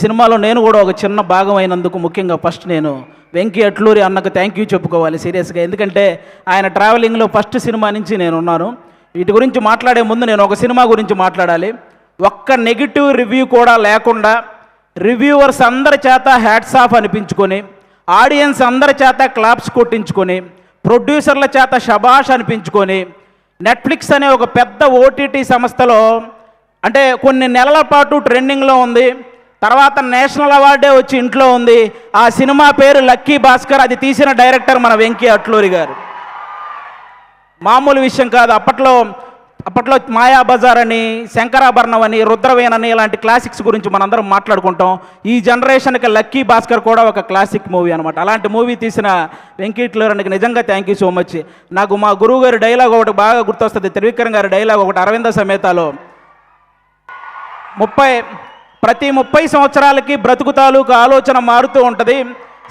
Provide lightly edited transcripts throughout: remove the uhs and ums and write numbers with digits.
సినిమాలో నేను కూడా ఒక చిన్న భాగం అయినందుకు ముఖ్యంగా ఫస్ట్ నేను వెంకీ అట్లూరి అన్నకు థ్యాంక్ యూ చెప్పుకోవాలి సీరియస్గా. ఎందుకంటే ఆయన ట్రావెలింగ్లో ఫస్ట్ సినిమా నుంచి నేను ఉన్నాను. వీటి గురించి మాట్లాడే ముందు నేను ఒక సినిమా గురించి మాట్లాడాలి. ఒక్క నెగిటివ్ రివ్యూ కూడా లేకుండా రివ్యూవర్స్ అందరి చేత హ్యాట్స్ ఆఫ్ అనిపించుకొని, ఆడియన్స్ అందరి చేత క్లాప్స్ కొట్టించుకొని, ప్రొడ్యూసర్ల చేత షబాష్ అనిపించుకొని, నెట్ఫ్లిక్స్ అనే ఒక పెద్ద ఓటీటీ సంస్థలో అంటే కొన్ని నెలల పాటు ట్రెండింగ్లో ఉంది. తర్వాత నేషనల్ అవార్డే వచ్చి ఇంట్లో ఉంది. ఆ సినిమా పేరు లక్కీ భాస్కర్. అది తీసిన డైరెక్టర్ మన వెంకీ అట్లూరి గారు. మామూలు విషయం కాదు. అప్పట్లో మాయాబజార్ అని, శంకరాభరణం అని, రుద్రవేణ్ అని ఇలాంటి క్లాసిక్స్ గురించి మనందరం మాట్లాడుకుంటాం. ఈ జనరేషన్కి లక్కీ భాస్కర్ కూడా ఒక క్లాసిక్ మూవీ అనమాట. అలాంటి మూవీ తీసిన వెంకీ అట్లూరికి నిజంగా థ్యాంక్ యూ సో మచ్. నాకు మా గురువు గారి డైలాగ్ ఒకటి బాగా గుర్తొస్తుంది. త్రివిక్రమ్ గారి డైలాగ్ ఒకటి అరవింద సమేతలో, ప్రతి 30 సంవత్సరాలకి బ్రతుకు తాలూకు ఆలోచన మారుతూ ఉంటుంది.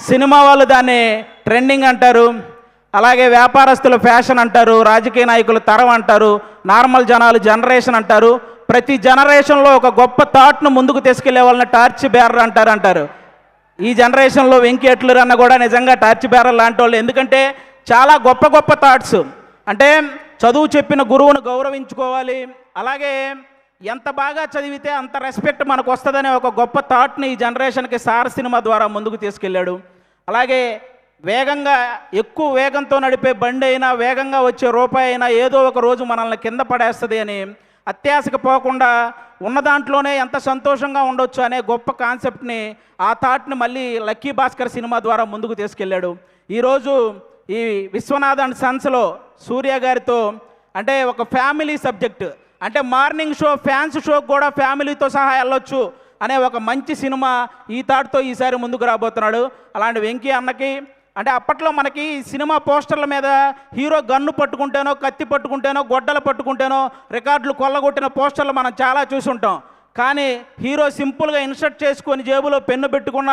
సినిమా వాళ్ళు దాన్ని ట్రెండింగ్ అంటారు, అలాగే వ్యాపారస్తులు ఫ్యాషన్ అంటారు, రాజకీయ నాయకులు తరం అంటారు, నార్మల్ జనాలు జనరేషన్ అంటారు. ప్రతి జనరేషన్లో ఒక గొప్ప థాట్ను ముందుకు తీసుకెళ్లే వాళ్ళని టార్చ్ బేరర్ అంటారు. ఈ జనరేషన్లో వెంకీ అట్లూరి అన్న కూడా నిజంగా టార్చ్ బేరర్ లాంటి వాళ్ళు. ఎందుకంటే చాలా గొప్ప గొప్ప థాట్స్. అంటే చదువు చెప్పిన గురువును గౌరవించుకోవాలి, అలాగే ఎంత బాగా చదివితే అంత రెస్పెక్ట్ మనకు వస్తుందనే ఒక గొప్ప థాట్ని ఈ జనరేషన్కి సార్ సినిమా ద్వారా ముందుకు తీసుకెళ్ళాడు. అలాగే వేగంగా, ఎక్కువ వేగంతో నడిపే బండి అయినా, వేగంగా వచ్చే రూపాయి అయినా ఏదో ఒక రోజు మనల్ని కింద పడేస్తుంది అని అత్యాశకు పోకుండా ఉన్న దాంట్లోనే ఎంత సంతోషంగా ఉండొచ్చు అనే గొప్ప కాన్సెప్ట్ని, ఆ థాట్ని మళ్ళీ లక్కీ భాస్కర్ సినిమా ద్వారా ముందుకు తీసుకెళ్ళాడు. ఈరోజు ఈ విశ్వనాథ్ అండ్ సన్స్లో సూర్య గారితో అంటే ఒక ఫ్యామిలీ సబ్జెక్ట్, అంటే మార్నింగ్ షో, ఫ్యాన్స్ షోకి కూడా ఫ్యామిలీతో సహా వెళ్ళొచ్చు అనే ఒక మంచి సినిమా ఈ థాట్తో ఈసారి ముందుకు రాబోతున్నాడు. అలాంటి వెంకీ అన్నకి అంటే అప్పట్లో మనకి సినిమా పోస్టర్ల మీద హీరో గన్ను పట్టుకుంటేనో, కత్తి పట్టుకుంటేనో, గొడ్డలు పట్టుకుంటేనో రికార్డులు కొల్లగొట్టిన పోస్టర్లు మనం చాలా చూసుంటాం. కానీ హీరో సింపుల్గా ఇన్సర్ట్ చేసుకొని జేబులో పెన్ను పెట్టుకున్న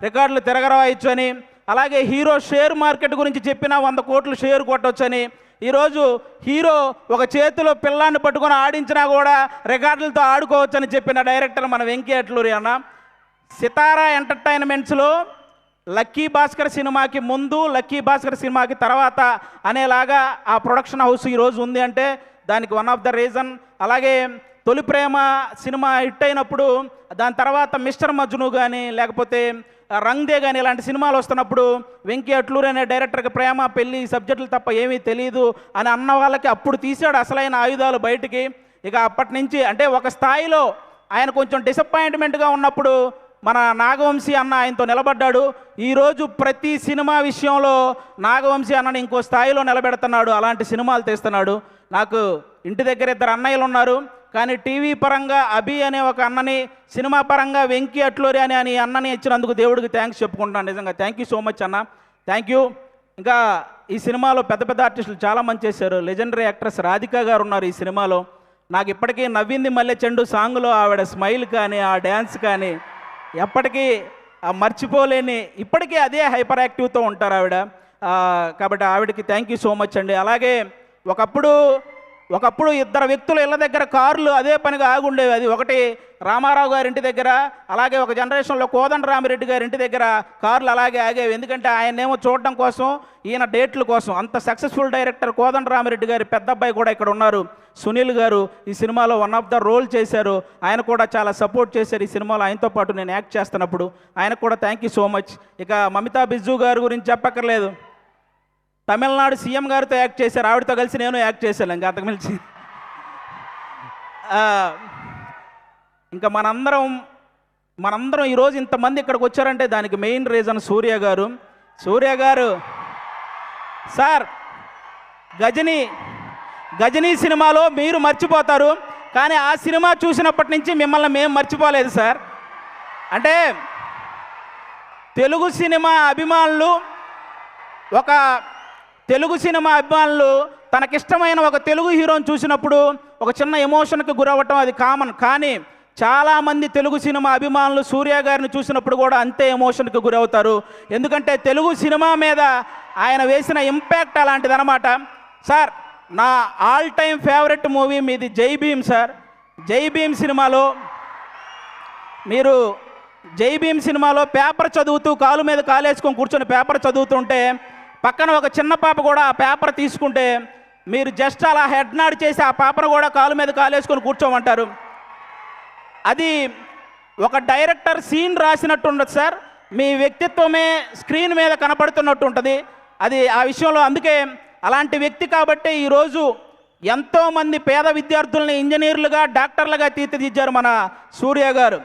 రికార్డులు తిరగరాయొచ్చు అని, అలాగే హీరో షేర్ మార్కెట్ గురించి చెప్పినా 100 కోట్లు షేర్ కొట్టొచ్చని, ఈరోజు హీరో ఒక చేతిలో పిల్లాన్ని పట్టుకొని ఆడించినా కూడా రికార్డులతో ఆడుకోవచ్చని చెప్పిన డైరెక్టర్ మన వెంకీ అట్లూరి అన్న. సితారా ఎంటర్టైన్మెంట్స్లో లక్కీ భాస్కర్ సినిమాకి ముందు, లక్కీ భాస్కర్ సినిమాకి తర్వాత అనేలాగా ఆ ప్రొడక్షన్ హౌస్ ఈరోజు ఉంది అంటే దానికి వన్ ఆఫ్ ద రీజన్. అలాగే తొలి ప్రేమ సినిమా హిట్ అయినప్పుడు దాని తర్వాత మిస్టర్ మజ్ను కానీ, లేకపోతే రంగ్ దే కానీ ఇలాంటి సినిమాలు వస్తున్నప్పుడు వెంకీ అట్లూరి అనే డైరెక్టర్కి ప్రేమ, పెళ్ళి సబ్జెక్టులు తప్ప ఏమీ తెలియదు అని అన్న వాళ్ళకి అప్పుడు తీశాడు అసలైన ఆయుధాలు బయటికి. ఇక అప్పటి నుంచి అంటే ఒక స్థాయిలో ఆయన కొంచెం డిసప్పాయింట్మెంట్గా ఉన్నప్పుడు మన నాగవంశీ అన్న ఆయనతో నిలబడ్డాడు. ఈరోజు ప్రతి సినిమా విషయంలో నాగవంశీ అన్నని ఇంకో స్థాయిలో నిలబెడుతున్నాడు. అలాంటి సినిమాలు తీస్తున్నాడు. నాకు ఇంటి దగ్గర 2 అన్నయ్యలు ఉన్నారు, కానీ టీవీ పరంగా అభి అనే ఒక అన్నని, సినిమా పరంగా వెంకీ అట్లూరి అని అన్నని ఇచ్చినందుకు దేవుడికి థ్యాంక్స్ చెప్పుకుంటున్నాను. నిజంగా థ్యాంక్ యూ సో మచ్ అన్న, థ్యాంక్ యూ. ఇంకా ఈ సినిమాలో పెద్ద పెద్ద ఆర్టిస్టులు చాలామంది చేశారు. లెజెండరీ యాక్ట్రెస్ రాధిక గారు ఉన్నారు ఈ సినిమాలో. నాకు ఇప్పటికీ నవ్వింది మల్లె చెండు సాంగ్లో ఆవిడ స్మైల్ కానీ, ఆ డ్యాన్స్ కానీ ఎప్పటికీ మర్చిపోలేని, ఇప్పటికీ అదే హైపర్ యాక్టివ్తో ఉంటారు ఆవిడ. కాబట్టి ఆవిడకి థ్యాంక్ యూ సో మచ్ అండి. అలాగే ఒకప్పుడు 2 వ్యక్తులు ఇళ్ళ దగ్గర కార్లు అదే పనిగా ఆగుండేవి. అది ఒకటి రామారావు గారి ఇంటి దగ్గర, అలాగే ఒక జనరేషన్లో కోదండరామిరెడ్డి గారి ఇంటి దగ్గర కార్లు అలాగే ఆగేవి. ఎందుకంటే ఆయనేమో చూడడం కోసం, ఈయన డేట్ల కోసం. అంత సక్సెస్ఫుల్ డైరెక్టర్ కోదండరామిరెడ్డి గారి పెద్ద అబ్బాయి కూడా ఇక్కడ ఉన్నారు, సునీల్ గారు. ఈ సినిమాలో వన్ ఆఫ్ ద రోల్ చేశారు. ఆయన కూడా చాలా సపోర్ట్ చేశారు ఈ సినిమాలో. ఆయనతో పాటు నేను యాక్ట్ చేస్తున్నప్పుడు ఆయనకు కూడా థ్యాంక్ యూ సో మచ్. ఇక మమితా బిజ్జు గారి గురించి చెప్పక్కర్లేదు. తమిళనాడు సీఎం గారితో యాక్ట్ చేశారు, ఆవిడతో కలిసి నేను యాక్ట్ చేశాను. ఇంకా అంతకుమించి ఇంకా మనందరం ఈరోజు ఇంతమంది ఇక్కడికి వచ్చారంటే దానికి మెయిన్ రీజన్ సూర్య గారు. సార్, గజనీ సినిమాలో మీరు మర్చిపోతారు, కానీ ఆ సినిమా చూసినప్పటి నుంచి మిమ్మల్ని మేము మర్చిపోలేదు సార్. అంటే తెలుగు సినిమా అభిమానులు తనకిష్టమైన ఒక తెలుగు హీరోని చూసినప్పుడు ఒక చిన్న ఎమోషన్కి గురవ్వటం అది కామన్. కానీ చాలామంది తెలుగు సినిమా అభిమానులు సూర్య గారిని చూసినప్పుడు కూడా అంతే ఎమోషన్కి గురవుతారు. ఎందుకంటే తెలుగు సినిమా మీద ఆయన వేసిన ఇంపాక్ట్ అలాంటిదన్నమాట. సార్, నా ఆల్ టైమ్ ఫేవరెట్ మూవీ మీది జై భీమ్ సార్. జై భీమ్ సినిమాలో మీరు జై భీమ్ సినిమాలో పేపర్ చదువుతూ కాలు మీద కాలేసుకొని కూర్చొని పేపర్ చదువుతుంటే పక్కన ఒక చిన్న పాప కూడా ఆ పేపర్ తీసుకుంటే మీరు జస్ట్ అలా హెడ్ నాడ్ చేసి ఆ పాపను కూడా కాలు మీద కాలేసుకొని కూర్చోమంటారు. అది ఒక డైరెక్టర్ సీన్ రాసినట్టు ఉండదు సార్, మీ వ్యక్తిత్వమే స్క్రీన్ మీద కనపడుతున్నట్టు ఉంటుంది. అది ఆ విషయంలో అందుకే అలాంటి వ్యక్తి కాబట్టి ఈరోజు ఎంతోమంది పేద విద్యార్థుల్ని ఇంజనీర్లుగా డాక్టర్లుగా తీర్చిదిద్దారు మన సూర్య గారు.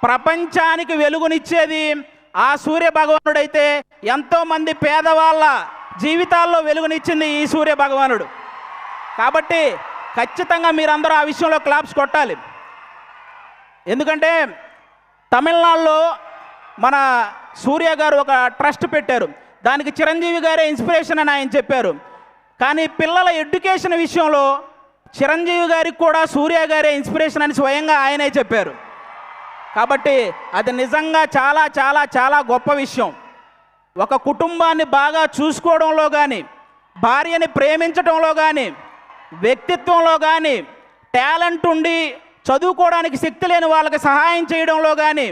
ప్రపంచానికి వెలుగునిచ్చేది ఆ సూర్య భగవానుడైతే ఎంతోమంది పేదవాళ్ళ జీవితాల్లో వెలుగునిచ్చింది ఈ సూర్య భగవానుడు. కాబట్టి ఖచ్చితంగా మీరందరూ ఆ విషయంలో క్లాప్స్ కొట్టాలి. ఎందుకంటే తమిళనాడులో మన సూర్య గారు ఒక ట్రస్ట్ పెట్టారు, దానికి చిరంజీవి గారే ఇన్స్పిరేషన్ అని ఆయన చెప్పారు. కానీ పిల్లల ఎడ్యుకేషన్ విషయంలో చిరంజీవి గారికి కూడా సూర్య గారే ఇన్స్పిరేషన్ అని స్వయంగా ఆయనే చెప్పారు. కాబట్టి అది నిజంగా చాలా చాలా చాలా గొప్ప విషయం. ఒక కుటుంబాన్ని బాగా చూసుకోవడంలో కానీ, భార్యని ప్రేమించడంలో కానీ, వ్యక్తిత్వంలో కానీ, టాలెంట్ ఉండి చదువుకోవడానికి శక్తి లేని వాళ్ళకి సహాయం చేయడంలో కానీ,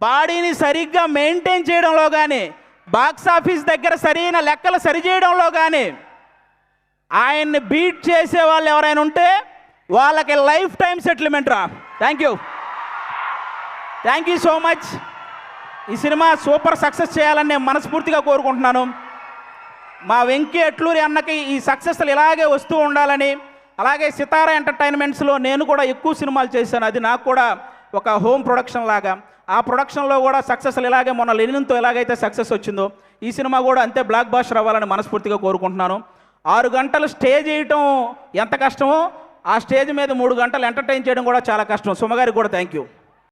బాడీని సరిగ్గా మెయింటైన్ చేయడంలో కానీ, బాక్స్ ఆఫీస్ దగ్గర సరైన లెక్కలు సరిచేయడంలో కానీ ఆయన్ని బీట్ చేసే వాళ్ళు ఎవరైనా ఉంటే వాళ్ళకి లైఫ్ టైం సెటిల్మెంట్ రా. Thank you so much. ఈ సినిమా సూపర్ సక్సెస్ చేయాలని నేను మనస్ఫూర్తిగా కోరుకుంటున్నాను. మా వెంకీ అట్లూరి అన్నకి ఈ సక్సెస్లు ఇలాగే వస్తూ ఉండాలని, అలాగే సితారా ఎంటర్టైన్మెంట్స్లో నేను కూడా ఎక్కువ సినిమాలు చేశాను, అది నాకు కూడా ఒక హోమ్ ప్రొడక్షన్ లాగా. ఆ ప్రొడక్షన్లో కూడా సక్సెస్లు ఇలాగే మొన్న లెనిన్తో ఎలాగైతే సక్సెస్ వచ్చిందో ఈ సినిమా కూడా అంతే బ్లాక్ బాస్టర్ అవ్వాలని మనస్ఫూర్తిగా కోరుకుంటున్నాను. 6 గంటలు స్టే చేయటం ఎంత కష్టమో ఆ స్టేజ్ మీద 3 గంటలు ఎంటర్టైన్ చేయడం కూడా చాలా కష్టం. సుమగారికి కూడా థ్యాంక్ యూ.